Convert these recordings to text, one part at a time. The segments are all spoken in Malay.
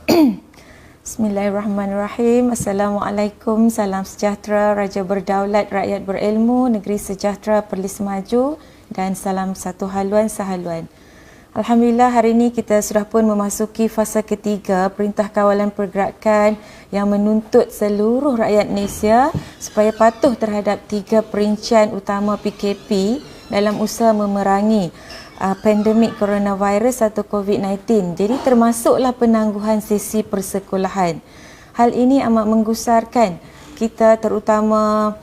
Bismillahirrahmanirrahim. Assalamualaikum, salam sejahtera, Raja berdaulat, rakyat berilmu, negeri sejahtera, Perlis maju, dan salam satu haluan sahaluan. Alhamdulillah, hari ini kita sudah pun memasuki fasa ketiga Perintah Kawalan Pergerakan yang menuntut seluruh rakyat Malaysia supaya patuh terhadap 3 perincian utama PKP dalam usaha memerangi pandemik coronavirus atau COVID-19. Jadi termasuklah penangguhan sesi persekolahan. Hal ini amat menggusarkan kita, terutama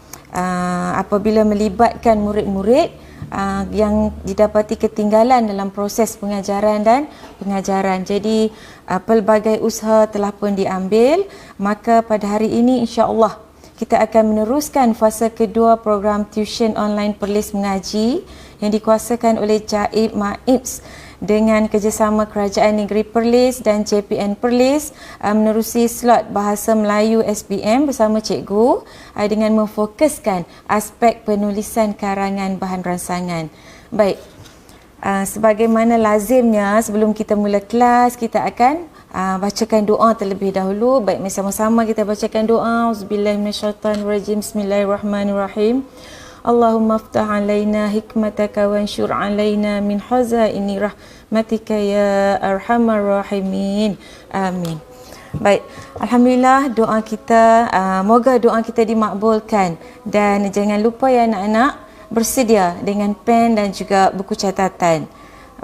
apabila melibatkan murid-murid yang didapati ketinggalan dalam proses pengajaran dan pengajaran. Jadi pelbagai usaha telah pun diambil. Maka pada hari ini insya-Allah kita akan meneruskan fasa kedua program tuition online Perlis Mengaji yang dikuasakan oleh Jaib Maips dengan kerjasama Kerajaan Negeri Perlis dan JPN Perlis menerusi slot Bahasa Melayu SPM bersama cikgu dengan memfokuskan aspek penulisan karangan bahan ransangan. Baik, sebagaimana lazimnya sebelum kita mula kelas, kita akan bacakan doa terlebih dahulu. Baik, sama-sama kita bacakan doa. Auzubillahi minasyaitanirrajim. Bismillahirrahmanirrahim. Allahumma aftah alaina hikmataka wa anshur alaina min khazaini rahmatika ya arhamar rahimin. Amin. Baik, alhamdulillah doa kita, moga doa kita dimakbulkan, dan jangan lupa ya anak-anak bersedia dengan pen dan juga buku catatan.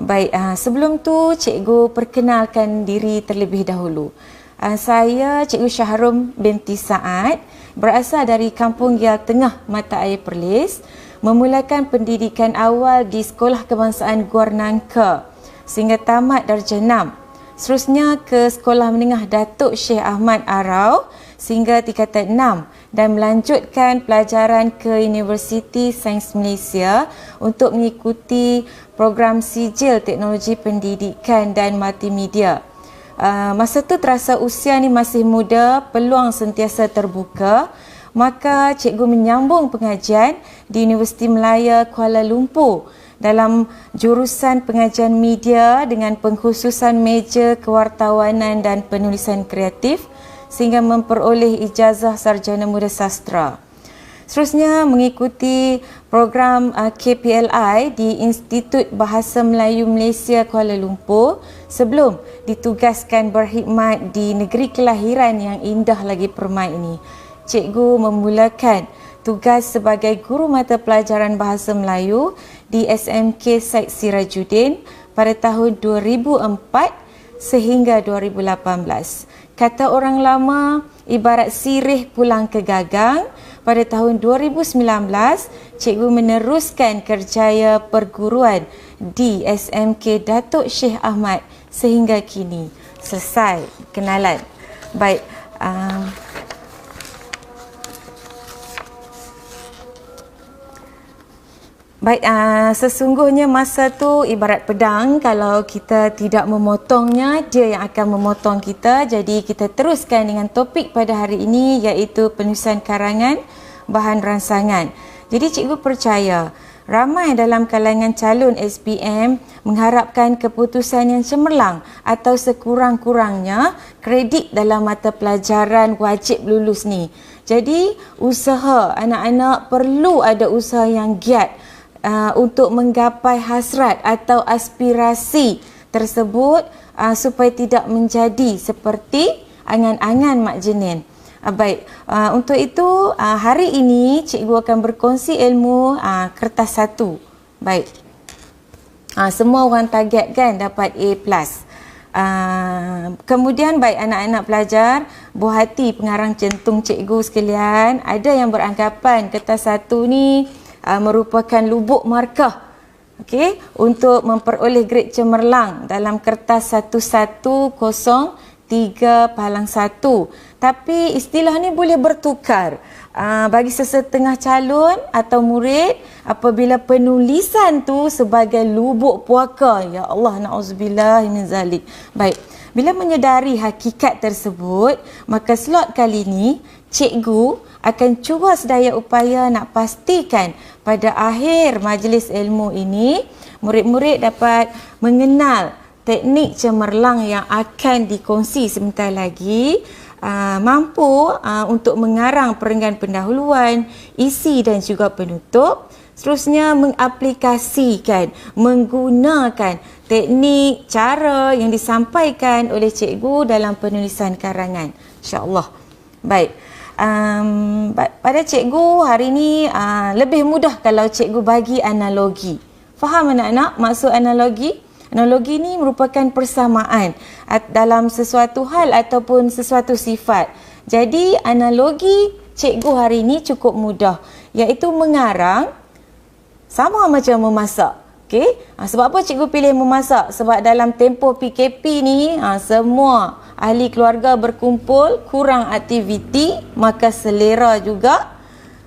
Baik, sebelum tu cikgu perkenalkan diri terlebih dahulu. Saya Cikgu Syahrum binti Saad, berasal dari Kampung Gial Tengah, Mata Air Perlis, memulakan pendidikan awal di Sekolah Kebangsaan Guar Nangka sehingga tamat darjah 6. Seterusnya ke Sekolah Menengah Datuk Syekh Ahmad Arau sehingga tingkatan 6 dan melanjutkan pelajaran ke Universiti Sains Malaysia untuk mengikuti program Sijil Teknologi Pendidikan dan Multimedia. Masa tu terasa usia ni masih muda, peluang sentiasa terbuka, maka cikgu menyambung pengajian di Universiti Melaya Kuala Lumpur dalam jurusan pengajian media dengan pengkhususan meja kewartawanan dan penulisan kreatif sehingga memperoleh ijazah sarjana muda sastra. Seterusnya mengikuti program KPLI di Institut Bahasa Melayu Malaysia Kuala Lumpur sebelum ditugaskan berkhidmat di negeri kelahiran yang indah lagi Permai ini. Cikgu memulakan tugas sebagai guru mata pelajaran Bahasa Melayu di SMK Syed Sirajuddin pada tahun 2004 sehingga 2018. Kata orang lama, ibarat sirih pulang ke gagang. Pada tahun 2019, cikgu meneruskan kerjaya perguruan di SMK Datuk Syekh Ahmad sehingga kini. Selesai kenalan. Baik, sesungguhnya masa tu ibarat pedang, kalau kita tidak memotongnya, dia yang akan memotong kita. Jadi kita teruskan dengan topik pada hari ini, iaitu penulisan karangan bahan ransangan. Jadi cikgu percaya ramai dalam kalangan calon SPM mengharapkan keputusan yang cemerlang atau sekurang-kurangnya kredit dalam mata pelajaran wajib lulus ni. Jadi usaha anak-anak perlu ada usaha yang giat untuk menggapai hasrat atau aspirasi tersebut supaya tidak menjadi seperti angan-angan mak jenin. Baik, untuk itu hari ini cikgu akan berkongsi ilmu kertas 1. Baik, semua orang target kan dapat A+. Kemudian baik anak-anak pelajar, buah hati pengarang centung cikgu sekalian, ada yang beranggapan kertas 1 ni merupakan lubuk markah, okey, untuk memperoleh grade cemerlang dalam kertas 1103/1. Tapi istilah ni boleh bertukar bagi sesetengah calon atau murid apabila penulisan tu sebagai lubuk puaka. Ya Allah, na'udzubillah min zalik. Baik, bila menyedari hakikat tersebut, maka slot kali ini cikgu akan cuba sedaya upaya nak pastikan pada akhir majlis ilmu ini murid-murid dapat mengenal teknik cemerlang yang akan dikongsi sebentar lagi mampu untuk mengarang perenggan pendahuluan, isi dan juga penutup. Seterusnya mengaplikasikan, menggunakan teknik, cara yang disampaikan oleh cikgu dalam penulisan karangan. InsyaAllah. Baik. Pada cikgu hari ini lebih mudah kalau cikgu bagi analogi. Faham anak-anak maksud analogi? Analogi ni merupakan persamaan dalam sesuatu hal ataupun sesuatu sifat. Jadi analogi cikgu hari ini cukup mudah, iaitu mengarang sama macam memasak. Okey? Sebab apa cikgu pilih memasak? Sebab dalam tempoh PKP ni semua ahli keluarga berkumpul, kurang aktiviti, maka selera juga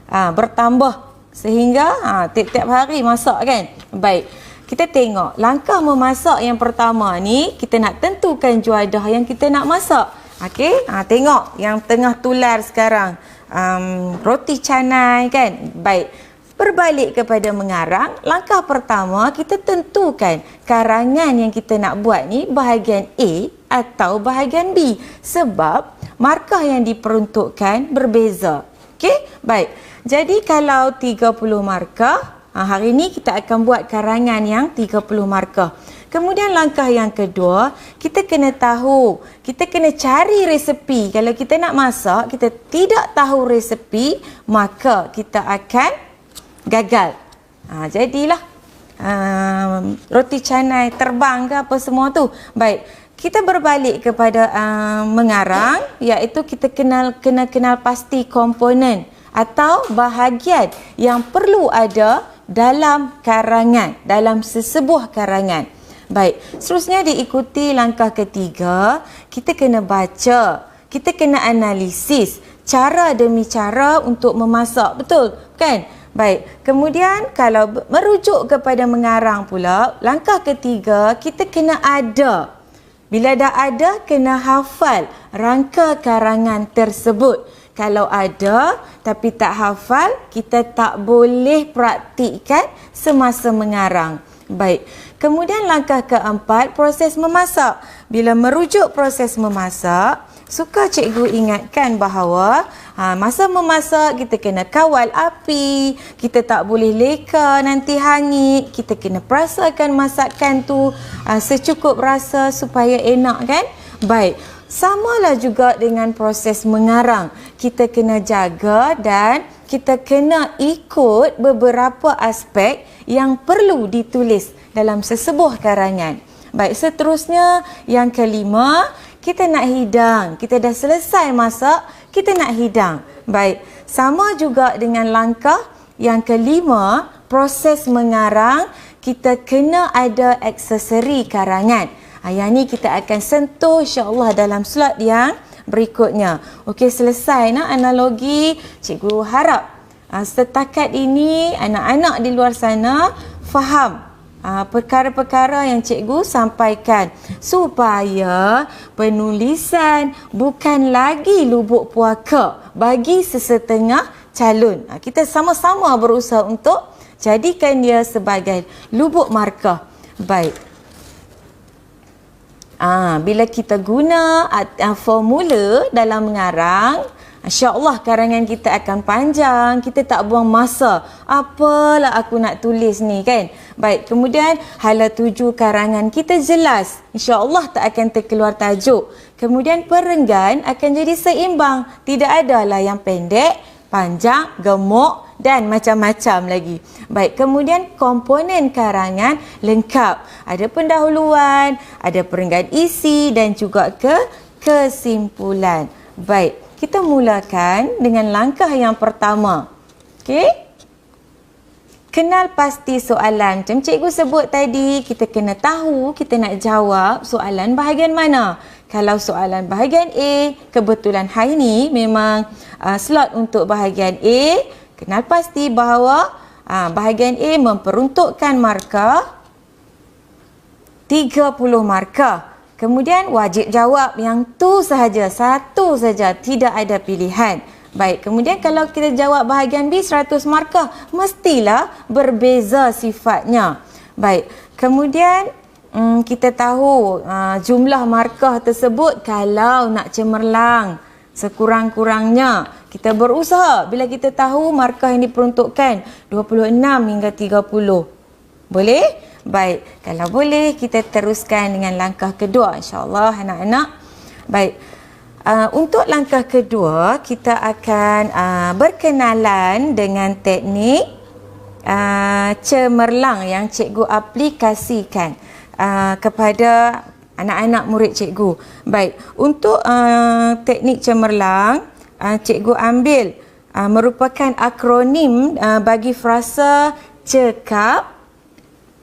bertambah sehingga tiap-tiap hari masak kan. Baik. Kita tengok langkah memasak yang pertama ni, kita nak tentukan juadah yang kita nak masak. Okey? Tengok yang tengah tular sekarang. Roti canai kan. Baik. Berbalik kepada mengarang, langkah pertama kita tentukan karangan yang kita nak buat ni bahagian A atau bahagian B, sebab markah yang diperuntukkan berbeza. Okey? Baik. Jadi kalau 30 markah, hari ini kita akan buat karangan yang 30 markah. Kemudian langkah yang kedua, kita kena tahu, kita kena cari resepi. Kalau kita nak masak, kita tidak tahu resepi, maka kita akan gagal. Jadilah roti canai terbang ke apa semua tu. Baik, kita berbalik kepada mengarang, iaitu kita kena kenal pasti komponen atau bahagian yang perlu ada dalam karangan, dalam sesebuah karangan. Baik, seterusnya diikuti langkah ketiga, kita kena baca, kita kena analisis cara demi cara untuk memasak, betul kan? Baik, kemudian kalau merujuk kepada mengarang pula, langkah ketiga kita kena ada. Bila dah ada, kena hafal rangka karangan tersebut. Kalau ada tapi tak hafal, kita tak boleh praktikkan semasa mengarang. Baik. Kemudian langkah keempat, proses memasak. Bila merujuk proses memasak, suka cikgu ingatkan bahawa masa memasak kita kena kawal api, kita tak boleh leka nanti hangit, kita kena perasakan masakan tu secukup rasa supaya enak kan? Baik. Samalah juga dengan proses mengarang. Kita kena jaga dan kita kena ikut beberapa aspek yang perlu ditulis dalam sesebuah karangan. Baik, seterusnya yang kelima, kita nak hidang. Kita dah selesai masak, kita nak hidang. Baik, sama juga dengan langkah yang kelima, proses mengarang, kita kena ada aksesori karangan. Yang ni kita akan sentuh insya-Allah dalam slot yang berikutnya. Okey, selesai nak analogi. Cikgu harap setakat ini anak-anak di luar sana faham perkara-perkara yang cikgu sampaikan, supaya penulisan bukan lagi lubuk puaka bagi sesetengah calon. Kita sama-sama berusaha untuk jadikan dia sebagai lubuk markah. Baik. Bila kita guna formula dalam mengarang, insya-Allah karangan kita akan panjang, kita tak buang masa. Apalah aku nak tulis ni kan? Baik, kemudian hala tuju karangan kita jelas. Insya-Allah tak akan terkeluar tajuk. Kemudian perenggan akan jadi seimbang. Tidak adalah yang pendek, panjang, gemuk dan macam-macam lagi. Baik, kemudian komponen karangan lengkap. Ada pendahuluan, ada perenggan isi dan juga kesimpulan. Baik, kita mulakan dengan langkah yang pertama. Okey? Kenal pasti soalan. Macam cikgu sebut tadi, kita kena tahu kita nak jawab soalan bahagian mana. Kalau soalan bahagian A, kebetulan hari ni memang slot untuk bahagian A, kenal pasti bahawa bahagian A memperuntukkan markah 30 markah. Kemudian wajib jawab yang tu sahaja, satu saja, tidak ada pilihan. Baik, kemudian kalau kita jawab bahagian B 100 markah, mestilah berbeza sifatnya. Baik, kemudian kita tahu jumlah markah tersebut kalau nak cemerlang sekurang-kurangnya kita berusaha bila kita tahu markah yang diperuntukkan 26 hingga 30. Boleh? Baik, kalau boleh kita teruskan dengan langkah kedua insya-Allah anak-anak. Baik. Untuk langkah kedua kita akan berkenalan dengan teknik cemerlang yang cikgu aplikasikan kepada anak-anak murid cikgu. Baik, untuk teknik cemerlang cikgu ambil merupakan akronim bagi frasa cekap,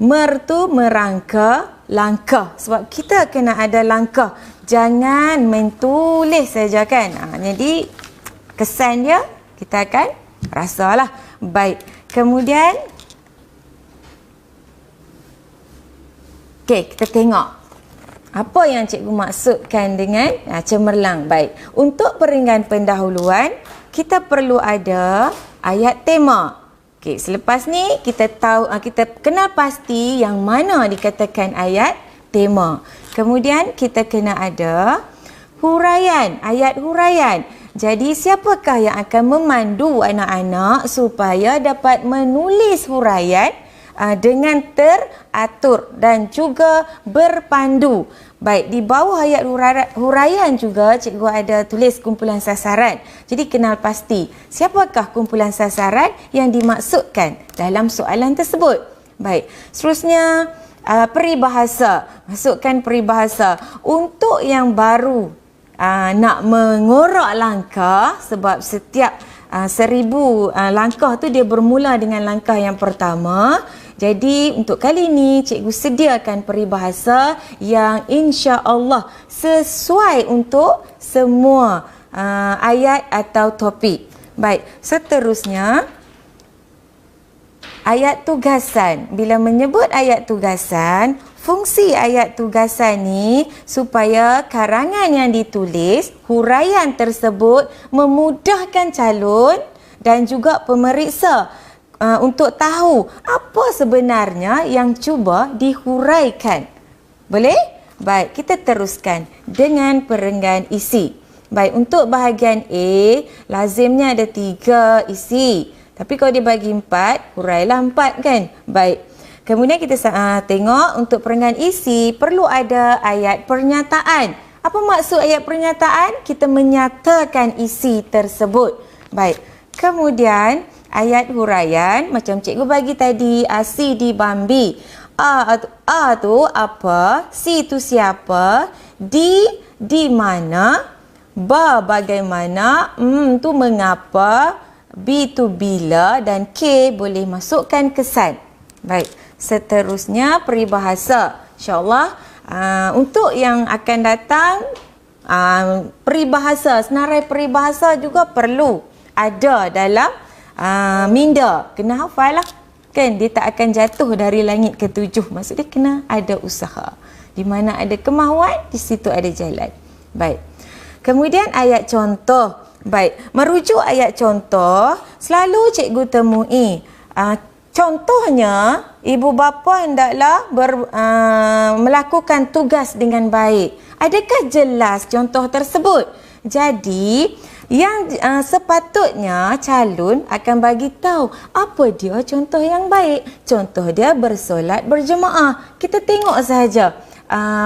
mertu, merangka, langkah. Sebab kita kena ada langkah. Jangan mentulis saja kan. Jadi kesan dia kita akan rasalah. Baik. Kemudian okey, kita tengok apa yang cikgu maksudkan dengan cemerlang. Baik. Untuk peringgan pendahuluan, kita perlu ada ayat tema. Okey, selepas ni kita tahu kita kenal pasti yang mana dikatakan ayat tema. Kemudian kita kena ada huraian, ayat huraian. Jadi siapakah yang akan memandu anak-anak supaya dapat menulis huraian dengan teratur dan juga berpandu. Baik, di bawah ayat huraian juga cikgu ada tulis kumpulan sasaran. Jadi kenal pasti siapakah kumpulan sasaran yang dimaksudkan dalam soalan tersebut. Baik, seterusnya peribahasa. Masukkan peribahasa. Untuk yang baru nak mengorak langkah, sebab setiap 1000 langkah tu dia bermula dengan langkah yang pertama. Jadi untuk kali ini cikgu sediakan peribahasa yang insya-Allah sesuai untuk semua ayat atau topik. Baik, seterusnya ayat tugasan. Bila menyebut ayat tugasan, fungsi ayat tugasan ni supaya karangan yang ditulis, huraian tersebut memudahkan calon dan juga pemeriksa untuk tahu apa sebenarnya yang cuba dihuraikan. Boleh? Baik, kita teruskan dengan perenggan isi. Baik, untuk bahagian A, lazimnya ada 3 isi. Tapi kalau dia bagi 4, hurailah 4 kan? Baik. Kemudian kita tengok untuk perenggan isi, perlu ada ayat pernyataan. Apa maksud ayat pernyataan? Kita menyatakan isi tersebut. Baik. Kemudian ayat huraian macam cikgu bagi tadi, C di Bambi. A tu apa, C tu siapa, di mana, ba bagaimana, tu mengapa, B tu bila dan K boleh masukkan kesan. Baik, seterusnya peribahasa. InsyaAllah untuk yang akan datang peribahasa, senarai peribahasa juga perlu ada dalam minda. Kena hafal lah kan, dia tak akan jatuh dari langit ke-7. Maksudnya kena ada usaha. Di mana ada kemahuan, di situ ada jalan. Baik. Kemudian ayat contoh. Baik, merujuk ayat contoh selalu cikgu temui. Contohnya, ibu bapa hendaklah melakukan tugas dengan baik. Adakah jelas contoh tersebut? Jadi yang sepatutnya calon akan bagi tahu apa dia contoh yang baik. Contoh dia bersolat berjemaah. Kita tengok sahaja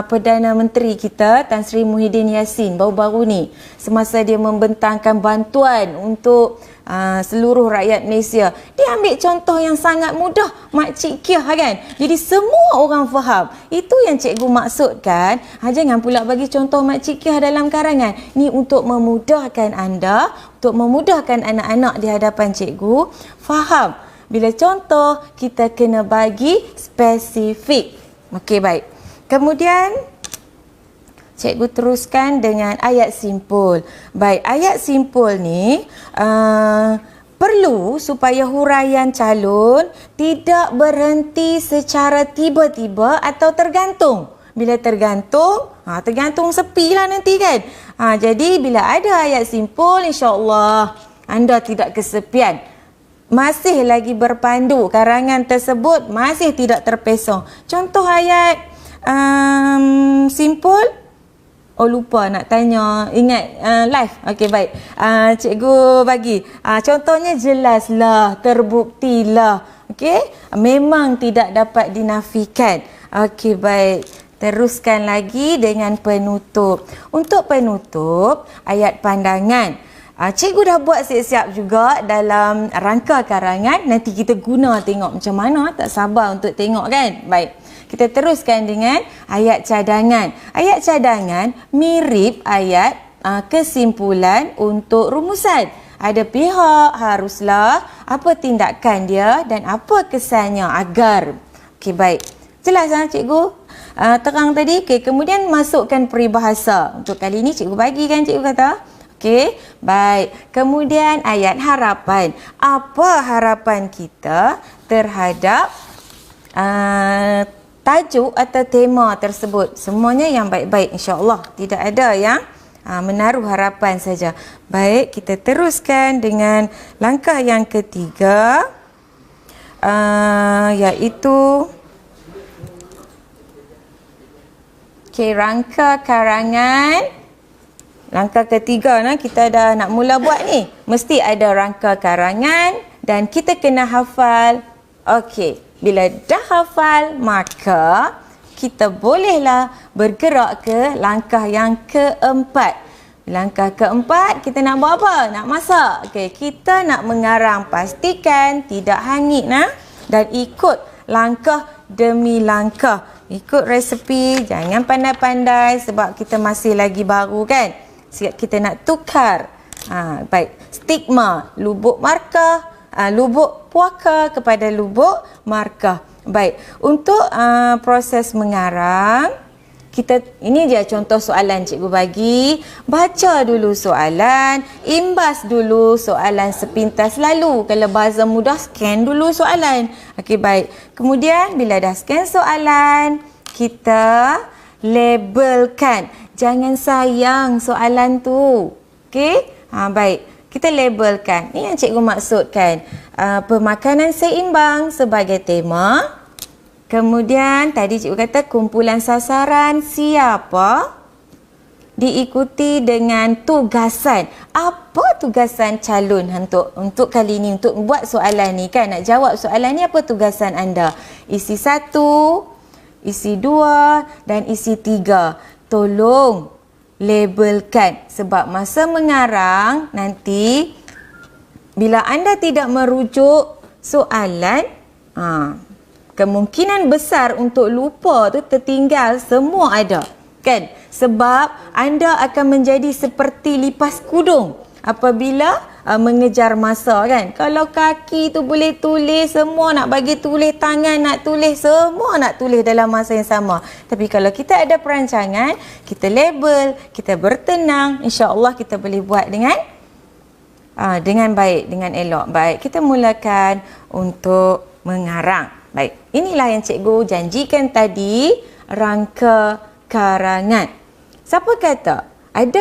Perdana Menteri kita Tan Sri Muhyiddin Yassin baru-baru ni semasa dia membentangkan bantuan untuk seluruh rakyat Malaysia, dia ambil contoh yang sangat mudah, makcik Kiah kan. Jadi semua orang faham. Itu yang cikgu maksudkan. Jangan pula bagi contoh makcik Kiah dalam karangan. Ni untuk memudahkan anda, untuk memudahkan anak-anak di hadapan cikgu faham. Bila contoh kita kena bagi spesifik. Okey, baik. Kemudian cikgu teruskan dengan ayat simpul. Baik, ayat simpul ni perlu supaya huraian calon tidak berhenti secara tiba-tiba atau tergantung. Bila tergantung, tergantung sepi lah nanti kan. Jadi bila ada ayat simpul, insya-Allah anda tidak kesepian. Masih lagi berpandu, karangan tersebut masih tidak terpesong. Contoh ayat Simple. Oh, lupa nak tanya. Ingat live. Okey, baik. Cikgu bagi. Contohnya jelaslah, terbuktilah. Okey? Memang tidak dapat dinafikan. Okey, baik. Teruskan lagi dengan penutup. Untuk penutup, ayat pandangan. Cikgu dah buat siap-siap juga dalam rangka karangan. Nanti kita guna tengok macam mana. Tak sabar untuk tengok kan? Baik. Kita teruskan dengan ayat cadangan. Ayat cadangan mirip ayat kesimpulan untuk rumusan. Ada pihak, haruslah, apa tindakan dia dan apa kesannya agar. Okey, baik. Jelas cikgu? Terang tadi. Okey, kemudian masukkan peribahasa. Untuk kali ini cikgu bagi kan cikgu kata. Okey, baik. Kemudian ayat harapan. Apa harapan kita terhadap tajuk atau tema tersebut? Semuanya yang baik-baik, insya-Allah. Tidak ada yang menaruh harapan saja. Baik, kita teruskan dengan langkah yang ketiga, iaitu rangka karangan. Langkah ketiga kita dah nak mula buat ni. Mesti ada rangka karangan dan kita kena hafal. Okey. Bila dah hafal, maka kita bolehlah bergerak ke langkah yang keempat. Langkah keempat, kita nak buat apa? Nak masak. Okey, kita nak mengarang. Pastikan tidak hangit dan ikut langkah demi langkah. Ikut resepi, jangan pandai-pandai sebab kita masih lagi baru kan. Kita nak tukar. Baik, stigma, lubuk markah. Lubuk puaka kepada lubuk markah. Baik, untuk proses mengarang, ini dia contoh soalan cikgu bagi. Baca dulu soalan, imbas dulu soalan sepintas lalu. Kalau bahasa mudah, scan dulu soalan. Okey, baik. Kemudian bila dah scan soalan, kita labelkan. Jangan sayang soalan tu. Okey? Baik. Kita labelkan. Ini yang cikgu maksudkan. Pemakanan seimbang sebagai tema. Kemudian tadi cikgu kata kumpulan sasaran siapa? Diikuti dengan tugasan. Apa tugasan calon untuk kali ini? Untuk buat soalan ni kan? Nak jawab soalan ni, apa tugasan anda? Isi 1, isi 2 dan isi 3. Tolong labelkan sebab masa mengarang nanti bila anda tidak merujuk soalan, kemungkinan besar untuk lupa tu tertinggal semua ada kan, sebab anda akan menjadi seperti lipas kudung apabila mengejar masa kan. Kalau kaki tu boleh tulis, semua nak bagi tulis, tangan nak tulis, semua nak tulis dalam masa yang sama. Tapi kalau kita ada perancangan, kita label, kita bertenang, insya-Allah kita boleh buat dengan baik, dengan elok. Baik, kita mulakan untuk mengarang. Baik, inilah yang cikgu janjikan tadi, rangka karangan. Siapa kata? Ada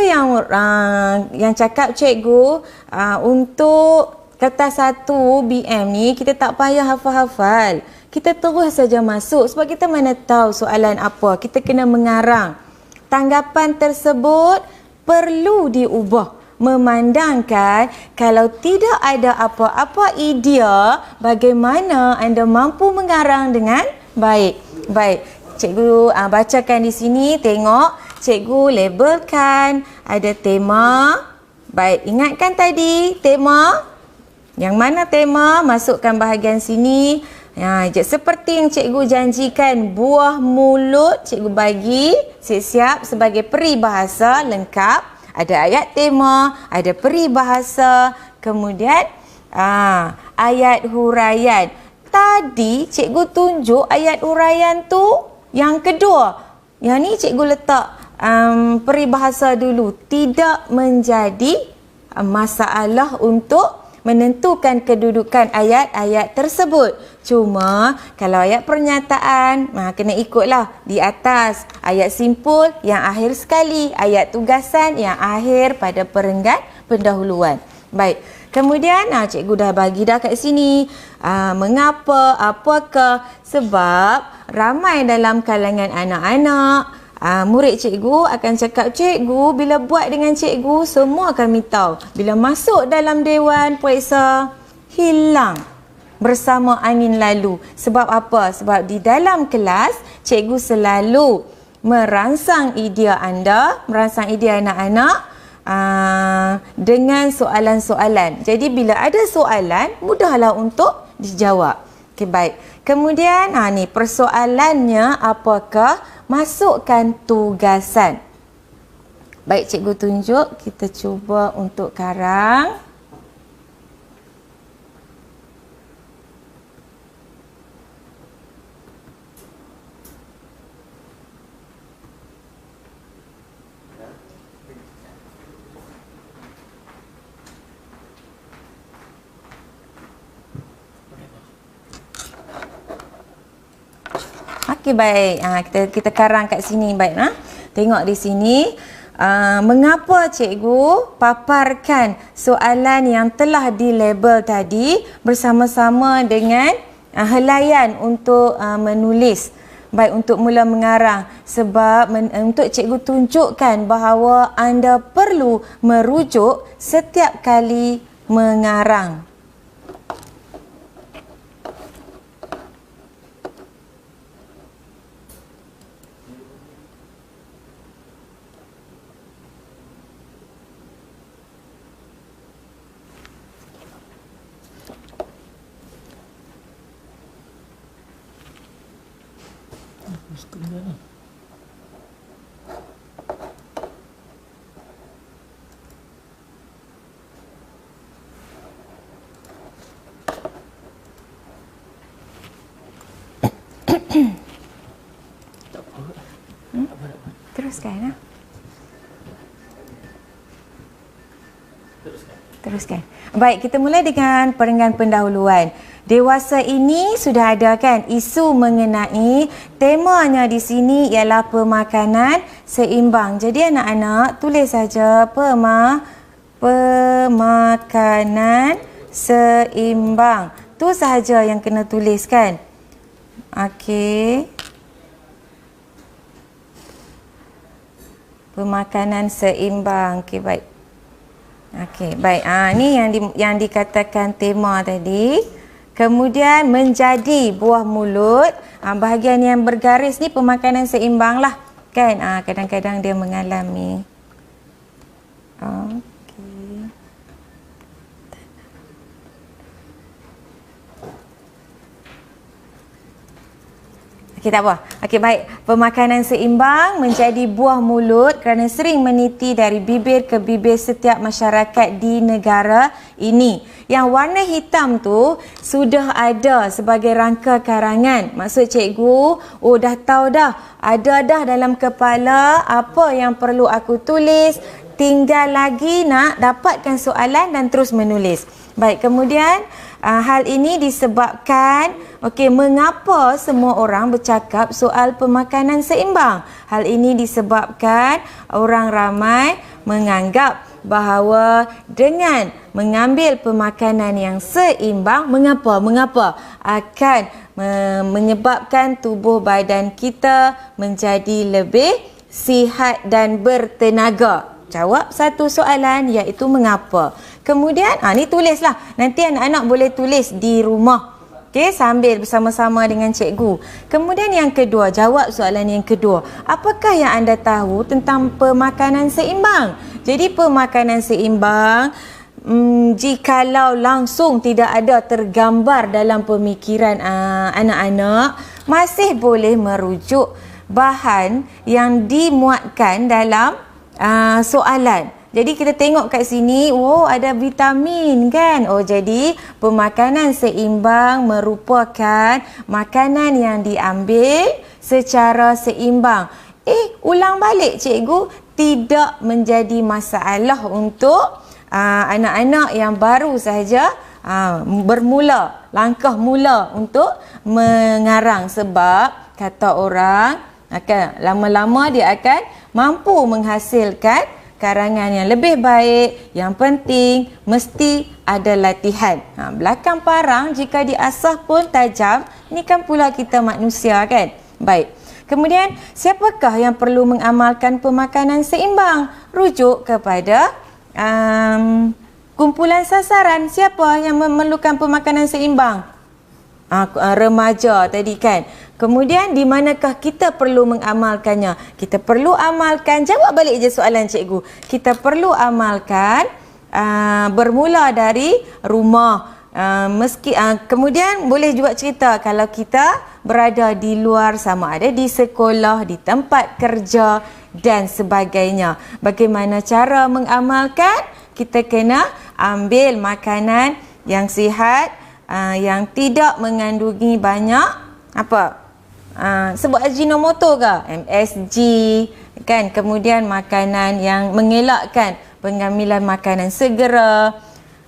yang cakap cikgu untuk kertas 1 BM ni kita tak payah hafal-hafal. Kita terus saja masuk sebab kita mana tahu soalan apa. Kita kena mengarang. Tanggapan tersebut perlu diubah. Memandangkan kalau tidak ada apa-apa idea bagaimana anda mampu mengarang dengan baik. Baik, cikgu bacakan di sini, tengok. Cikgu labelkan, ada tema. Baik, ingatkan tadi tema. Yang mana tema? Masukkan bahagian sini. Seperti yang cikgu janjikan, buah mulut cikgu bagi siap-siap sebagai peribahasa lengkap. Ada ayat tema, ada peribahasa, kemudian ayat huraian. Tadi cikgu tunjuk ayat huraian tu yang kedua. Yang ni cikgu letak peribahasa dulu. Tidak menjadi masalah untuk menentukan kedudukan ayat-ayat tersebut. Cuma kalau ayat pernyataan, kena ikutlah di atas. Ayat simpul yang akhir sekali, ayat tugasan yang akhir pada perenggan pendahuluan. Baik. Kemudian cikgu dah bagi dah kat sini. Mengapa, apakah? Sebab ramai dalam kalangan anak-anak, murid cikgu akan cakap, cikgu bila buat dengan cikgu semua kami tahu. Bila masuk dalam dewan periksa hilang bersama angin lalu. Sebab apa? Sebab di dalam kelas cikgu selalu merangsang idea anda, merangsang idea anak-anak dengan soalan-soalan. Jadi bila ada soalan, mudahlah untuk dijawab. Okey, baik. Kemudian ni persoalannya apakah? Masukkan tugasan. Baik, cikgu tunjuk. Kita cuba untuk karang. Okey, baik. Kita karang kat sini, baik. Tengok di sini. Mengapa cikgu paparkan soalan yang telah dilabel tadi bersama-sama dengan helaian untuk menulis. Baik, untuk mula mengarang. Sebab untuk cikgu tunjukkan bahawa anda perlu merujuk setiap kali mengarang. Teruskan. Teruskan. Baik, kita mulai dengan perenggan pendahuluan. Dewasa ini sudah ada kan isu mengenai temanya di sini ialah pemakanan seimbang. Jadi anak-anak tulis saja pemakanan seimbang. Tu sahaja yang kena tuliskan. Okey. Pemakanan seimbang. Okey, baik. Okey, baik. Ni yang dikatakan tema tadi. Kemudian menjadi buah mulut. Bahagian yang bergaris ni pemakanan seimbang lah. Kan? Kadang-kadang dia mengalami. Okey, tak apa. Okey, baik. Pemakanan seimbang menjadi buah mulut kerana sering meniti dari bibir ke bibir setiap masyarakat di negara ini. Yang warna hitam tu sudah ada sebagai rangka karangan. Maksud cikgu, dah tahu dah. Ada dah dalam kepala apa yang perlu aku tulis. Tinggal lagi nak dapatkan soalan dan terus menulis. Baik, kemudian hal ini disebabkan mengapa semua orang bercakap soal pemakanan seimbang? Hal ini disebabkan orang ramai menganggap bahawa dengan mengambil pemakanan yang seimbang, mengapa akan menyebabkan tubuh badan kita menjadi lebih sihat dan bertenaga. Jawab satu soalan iaitu mengapa. Kemudian ni tulislah. Nanti anak-anak boleh tulis di rumah. Okey, sambil bersama-sama dengan cikgu. Kemudian yang kedua, jawab soalan yang kedua. Apakah yang anda tahu tentang pemakanan seimbang? Jadi pemakanan seimbang jikalau langsung tidak ada tergambar dalam pemikiran anak-anak, masih boleh merujuk bahan yang dimuatkan dalam soalan. Jadi kita tengok kat sini, ada vitamin kan? Jadi pemakanan seimbang merupakan makanan yang diambil secara seimbang. Ulang balik cikgu, tidak menjadi masalah untuk anak-anak yang baru sahaja bermula, langkah mula untuk mengarang. Sebab kata orang, lama-lama dia akan mampu menghasilkan karangan yang lebih baik. Yang penting mesti ada latihan. Belakang parang jika diasah pun tajam. Ini kan pula kita manusia kan. Baik. Kemudian siapakah yang perlu mengamalkan pemakanan seimbang? Rujuk kepada kumpulan sasaran. Siapa yang memerlukan pemakanan seimbang? Remaja tadi kan. Kemudian di manakah kita perlu mengamalkannya? Kita perlu amalkan, jawab balik je soalan cikgu. Kita perlu amalkan bermula dari rumah. Kemudian boleh juga cerita kalau kita berada di luar, sama ada di sekolah, di tempat kerja dan sebagainya. Bagaimana cara mengamalkan? Kita kena ambil makanan yang sihat, yang tidak mengandungi banyak sebut Ajinomoto ke? MSG kan. Kemudian makanan yang mengelakkan pengambilan makanan segera.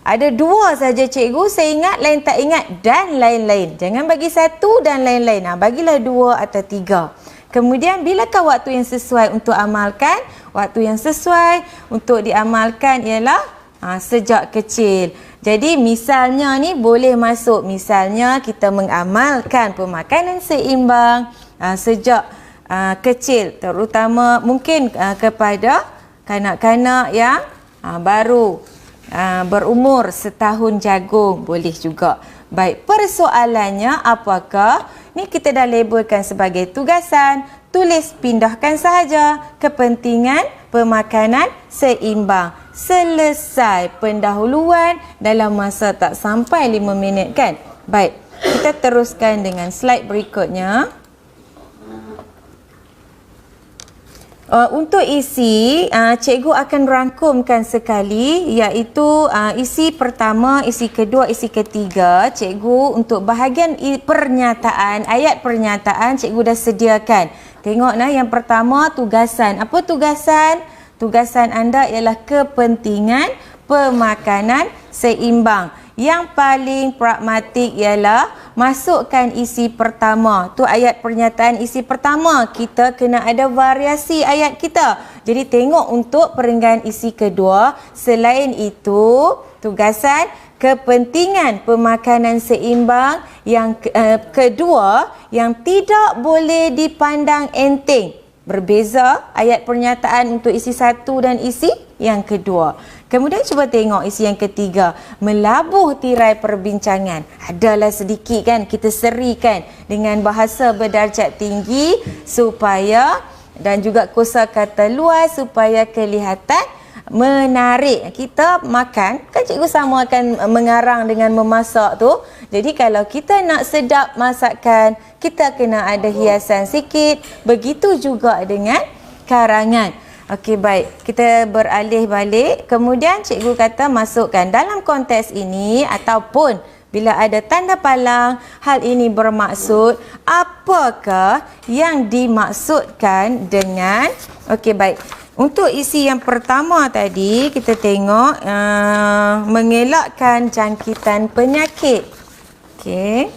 Ada 2 saja cikgu, saya ingat, lain tak ingat, dan lain-lain. Jangan bagi 1 dan lain-lain. Bagilah 2 atau 3. Kemudian bilakah waktu yang sesuai untuk amalkan? Waktu yang sesuai untuk diamalkan ialah sejak kecil. Jadi misalnya ni boleh masuk, misalnya kita mengamalkan pemakanan seimbang sejak kecil, terutama mungkin kepada kanak-kanak yang baru berumur setahun jagung, boleh juga. Baik, persoalannya apakah? Ni kita dah labelkan sebagai tugasan, tulis pindahkan sahaja. Kepentingan pemakanan seimbang. Selesai pendahuluan dalam masa tak sampai 5 minit kan. Baik, kita teruskan dengan slide berikutnya. Untuk isi, cikgu akan rangkumkan sekali, iaitu isi pertama, isi kedua, isi ketiga. Cikgu untuk bahagian pernyataan, ayat pernyataan cikgu dah sediakan. Tengok yang pertama tugasan. Apa tugasan? Tugasan anda ialah kepentingan pemakanan seimbang. Yang paling pragmatik ialah masukkan isi pertama. Tu ayat pernyataan isi pertama. Kita kena ada variasi ayat kita. Jadi tengok untuk perenggan isi kedua. Selain itu, tugasan kepentingan pemakanan seimbang. Yang kedua, yang tidak boleh dipandang enteng. Berbeza ayat pernyataan untuk isi 1 dan isi yang kedua. Kemudian cuba tengok isi yang ketiga. Melabuh tirai perbincangan. Adalah sedikit kan, kita serikan dengan bahasa berdarjat tinggi supaya, dan juga kosakata luas supaya kelihatan menarik. Kita makan, kan cikgu sama akan mengarang dengan memasak tu. Jadi kalau kita nak sedap masakan, kita kena ada hiasan sikit. Begitu juga dengan karangan. Okey, baik. Kita beralih balik. Kemudian cikgu kata masukkan dalam konteks ini ataupun bila ada tanda palang, hal ini bermaksud apakah yang dimaksudkan dengan. Okey, baik. Untuk isi yang pertama tadi, kita tengok mengelakkan jangkitan penyakit. Okey.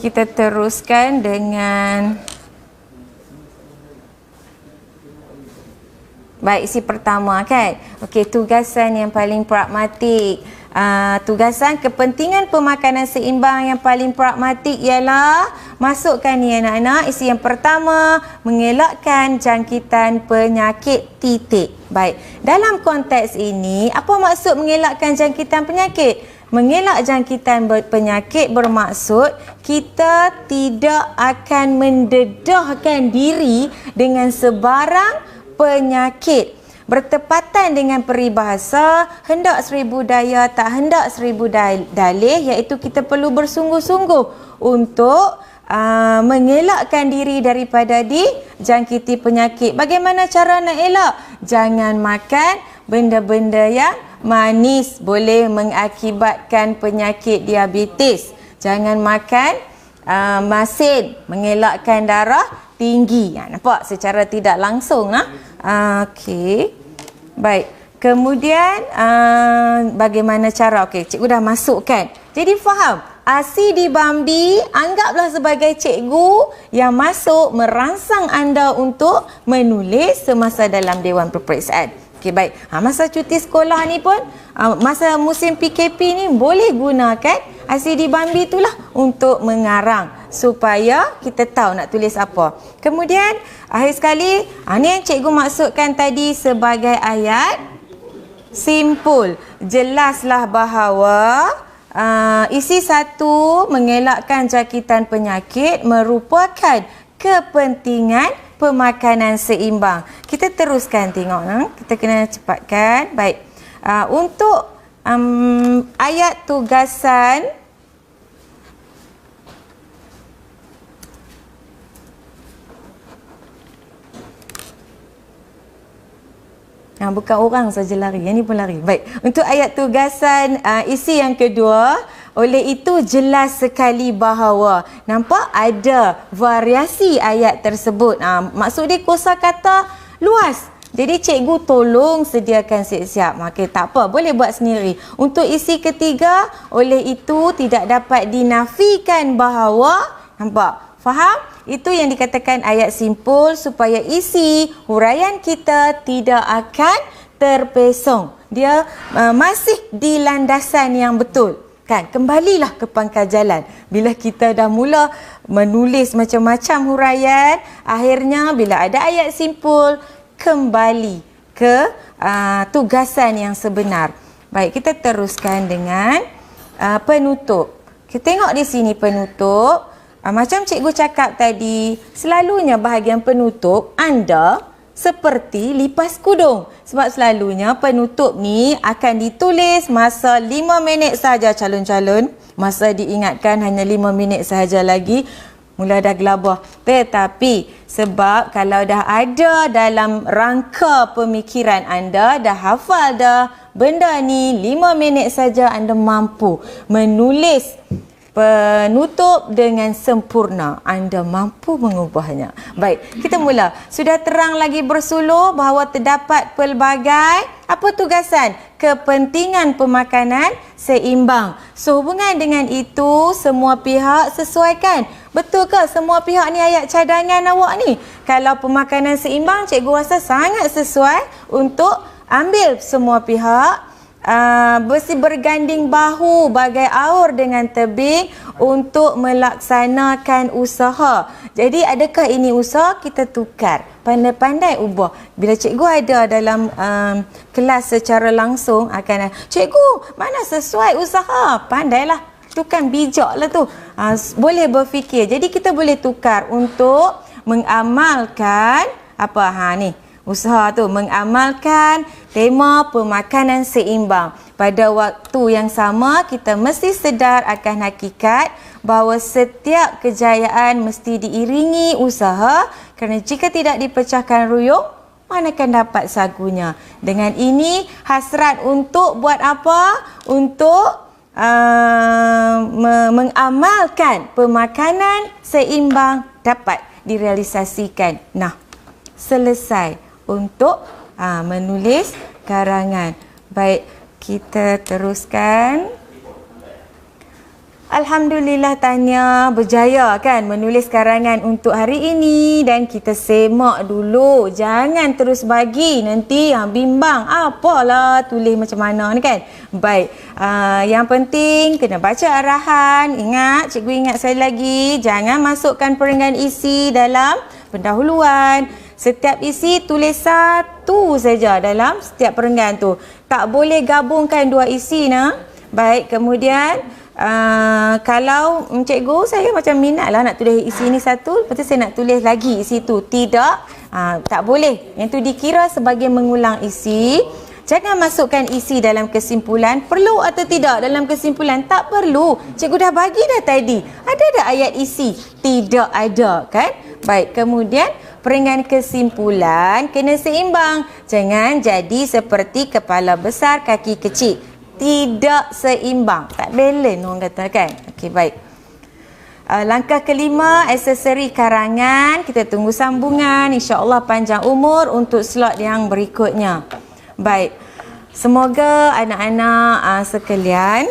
Kita teruskan dengan baik, isi pertama kan. Okey, tugasan yang paling pragmatik. Tugasan kepentingan pemakanan seimbang yang paling pragmatik ialah masukkan ni anak-anak. Isi yang pertama, mengelakkan jangkitan penyakit titik. Baik, dalam konteks ini, apa maksud mengelakkan jangkitan penyakit? Mengelak jangkitan penyakit bermaksud kita tidak akan mendedahkan diri dengan sebarang penyakit. Bertepatan dengan peribahasa hendak 1000 daya tak hendak 1000 dalih, iaitu kita perlu bersungguh-sungguh untuk mengelakkan diri daripada dijangkiti penyakit. Bagaimana cara nak elak? Jangan makan benda-benda yang manis, boleh mengakibatkan penyakit diabetes. Jangan makan masin, mengelakkan darah tinggi. Nampak secara tidak langsung. Okey. Baik. Kemudian bagaimana cara? Okey, cikgu dah masukkan. Jadi faham Asidi Bambi, anggaplah sebagai cikgu yang masuk merangsang anda untuk menulis semasa dalam Dewan Peperiksaan. Okey, baik. Masa cuti sekolah ni pun, masa musim PKP ni boleh gunakan Asidi Bambi itulah untuk mengarang supaya kita tahu nak tulis apa. Kemudian, akhir sekali, ni yang cikgu maksudkan tadi sebagai ayat simpul. Jelaslah bahawa isi 1 mengelakkan jangkitan penyakit merupakan kepentingan pemakanan seimbang. Kita teruskan tengok. Kita kena cepatkan. Baik. Untuk ayat tugasan, bukan orang saja lari, yang ni pun lari. Baik, untuk ayat tugasan isi yang kedua, oleh itu jelas sekali bahawa nampak ada variasi ayat tersebut. Maksud dia kosakata luas. Jadi cikgu tolong sediakan siap-siap. Maka tak apa, boleh buat sendiri. Untuk isi ketiga, oleh itu tidak dapat dinafikan bahawa, nampak? Faham? Itu yang dikatakan ayat simpul supaya isi huraian kita tidak akan terpesong. Dia masih di landasan yang betul. Kan? Kembalilah ke pangkal jalan. Bila kita dah mula menulis macam-macam huraian, akhirnya bila ada ayat simpul, kembali ke tugasan yang sebenar. Baik, kita teruskan dengan penutup. Kita tengok di sini penutup. Macam cikgu cakap tadi, selalunya bahagian penutup anda seperti lipas kudung. Sebab selalunya penutup ni akan ditulis masa 5 minit sahaja calon-calon. Masa diingatkan hanya 5 minit sahaja lagi, mula dah gelabah. Tetapi sebab kalau dah ada dalam rangka pemikiran anda, dah hafal dah benda ni, 5 minit saja anda mampu menulis penutup dengan sempurna. Anda mampu mengubahnya. Baik, kita mula. Sudah terang lagi bersuluh bahawa terdapat pelbagai apa tugasan? Kepentingan pemakanan seimbang. Sehubungan dengan itu, semua pihak sesuaikan. Betul ke semua pihak ni ayat cadangan awak ni? Kalau pemakanan seimbang, cikgu rasa sangat sesuai untuk ambil semua pihak berganding bahu bagai aur dengan tebing untuk melaksanakan usaha. Jadi adakah ini usaha? Kita tukar. Pandai-pandai ubah. Bila cikgu ada dalam kelas secara langsung akan, cikgu mana sesuai usaha? Pandailah. Tu kan bijak lah tu. Boleh berfikir. Jadi kita boleh tukar untuk mengamalkan ni. Usaha tu mengamalkan tema pemakanan seimbang. Pada waktu yang sama, kita mesti sedar akan hakikat bahawa setiap kejayaan mesti diiringi usaha, kerana jika tidak dipecahkan ruyung, mana akan dapat sagunya. Dengan ini, hasrat untuk buat apa? Untuk mengamalkan pemakanan seimbang dapat direalisasikan. Selesai untuk menulis karangan. Baik, kita teruskan. Alhamdulillah, Tanya berjaya kan menulis karangan untuk hari ini, dan kita semak dulu. Jangan terus bagi, nanti bimbang. Apalah tulis macam mana ni kan. Baik, yang penting kena baca arahan. Ingat, cikgu ingat sekali lagi, jangan masukkan perenggan isi dalam pendahuluan. Setiap isi tulis satu saja dalam setiap perenggan tu. Tak boleh gabungkan dua isi Baik, kemudian kalau cikgu saya macam minat lah nak tulis isi ni satu, lepas tu saya nak tulis lagi isi tu. Tidak, tak boleh. Yang tu dikira sebagai mengulang isi. Jangan masukkan isi dalam kesimpulan. Perlu atau tidak dalam kesimpulan? Tak perlu. Cikgu dah bagi dah tadi. Ada tak ayat isi? Tidak ada kan? Baik, kemudian perenggan kesimpulan kena seimbang. Jangan jadi seperti kepala besar, kaki kecil. Tidak seimbang. Tak balance orang kata kan? Okey, baik. Langkah kelima, aksesori karangan. Kita tunggu sambungan. InsyaAllah panjang umur untuk slot yang berikutnya. Baik. Semoga anak-anak sekalian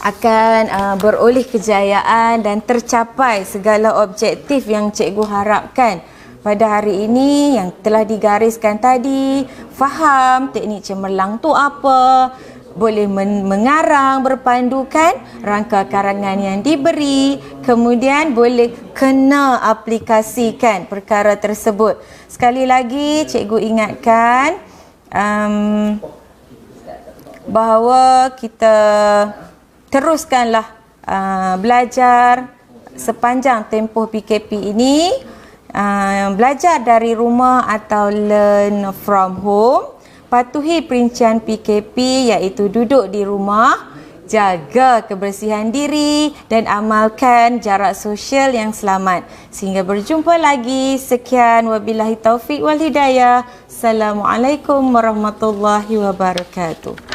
akan beroleh kejayaan dan tercapai segala objektif yang cikgu harapkan pada hari ini yang telah digariskan tadi. Faham teknik cemerlang tu apa, boleh mengarang berpandukan rangka karangan yang diberi, kemudian boleh kena aplikasikan perkara tersebut. Sekali lagi cikgu ingatkan bahawa kita teruskanlah belajar sepanjang tempoh PKP ini, belajar dari rumah atau learn from home. Patuhi perincian PKP iaitu duduk di rumah, jaga kebersihan diri dan amalkan jarak sosial yang selamat. Sehingga berjumpa lagi. Sekian, wabillahi taufik wal hidayah. Assalamualaikum warahmatullahi wabarakatuh.